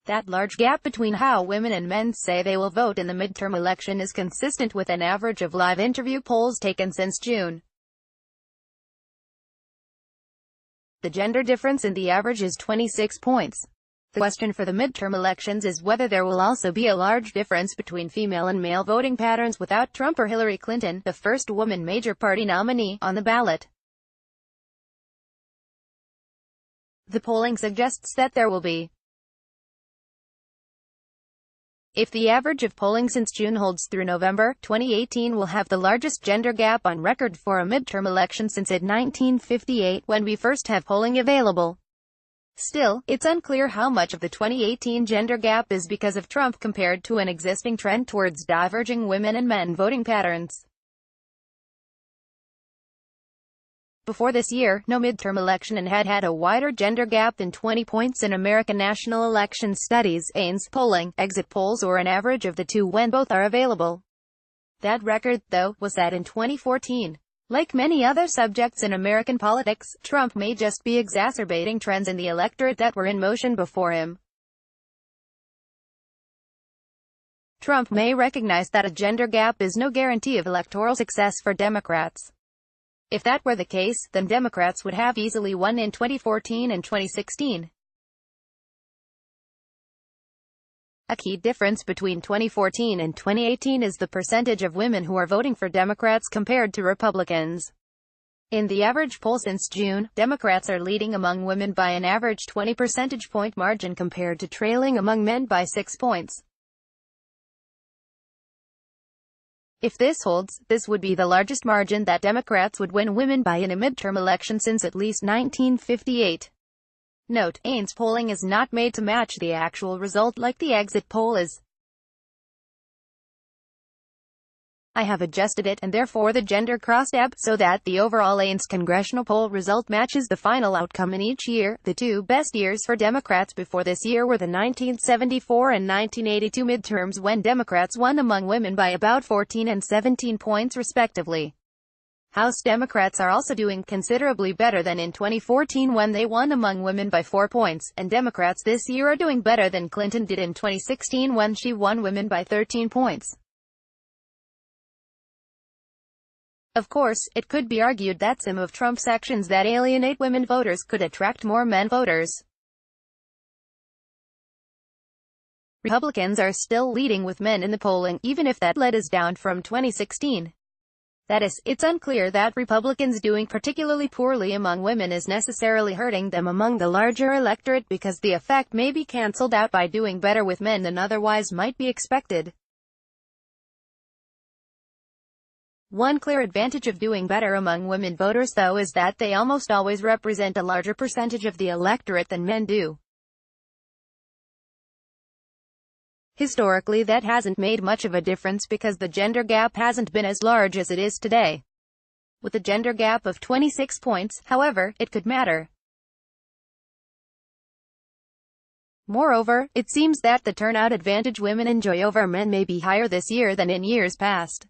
That large gap between how women and men say they will vote in the midterm election is consistent with an average of live interview polls taken since June. The gender difference in the average is 26 points. The question for the midterm elections is whether there will also be a large difference between female and male voting patterns without Trump or Hillary Clinton, the first woman major party nominee, on the ballot. The polling suggests that there will be. If the average of polling since June holds through November, 2018 will have the largest gender gap on record for a midterm election since 1958, when we first have polling available. Still, it's unclear how much of the 2018 gender gap is because of Trump compared to an existing trend towards diverging women and men voting patterns. Before this year, no midterm election had a wider gender gap than 20 points in American National Election Studies, ANS, polling, exit polls, or an average of the two when both are available. That record, though, was set in 2014. Like many other subjects in American politics, Trump may just be exacerbating trends in the electorate that were in motion before him. Trump may recognize that a gender gap is no guarantee of electoral success for Democrats. If that were the case, then Democrats would have easily won in 2014 and 2016. A key difference between 2014 and 2018 is the percentage of women who are voting for Democrats compared to Republicans. In the average poll since June, Democrats are leading among women by an average 20 percentage point margin compared to trailing among men by 6 points. If this holds, this would be the largest margin that Democrats would win women by in a midterm election since at least 1958. Note: ANS polling is not made to match the actual result like the exit poll is. I have adjusted it, and therefore the gender crosstab, so that the overall ANS congressional poll result matches the final outcome in each year. The two best years for Democrats before this year were the 1974 and 1982 midterms, when Democrats won among women by about 14 and 17 points respectively. House Democrats are also doing considerably better than in 2014 when they won among women by 4 points, and Democrats this year are doing better than Clinton did in 2016 when she won women by 13 points. Of course, it could be argued that some of Trump's actions that alienate women voters could attract more men voters. Republicans are still leading with men in the polling, even if that lead is down from 2016. That is, it's unclear that Republicans doing particularly poorly among women is necessarily hurting them among the larger electorate, because the effect may be cancelled out by doing better with men than otherwise might be expected. One clear advantage of doing better among women voters, though, is that they almost always represent a larger percentage of the electorate than men do. Historically, that hasn't made much of a difference because the gender gap hasn't been as large as it is today. With a gender gap of 26 points, however, it could matter. Moreover, it seems that the turnout advantage women enjoy over men may be higher this year than in years past.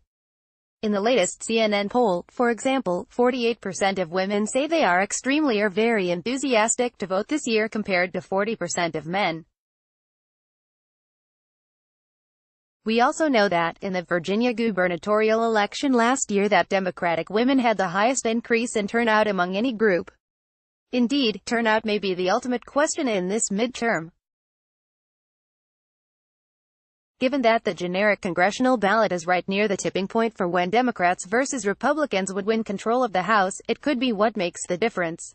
In the latest CNN poll, for example, 48% of women say they are extremely or very enthusiastic to vote this year compared to 40% of men. We also know that, in the Virginia gubernatorial election last year, that Democratic women had the highest increase in turnout among any group. Indeed, turnout may be the ultimate question in this midterm. Given that the generic congressional ballot is right near the tipping point for when Democrats versus Republicans would win control of the House, it could be what makes the difference.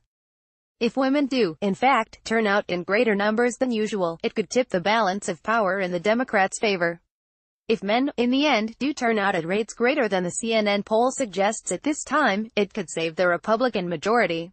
If women do, in fact, turn out in greater numbers than usual, it could tip the balance of power in the Democrats' favor. If men, in the end, do turn out at rates greater than the CNN poll suggests at this time, it could save the Republican majority.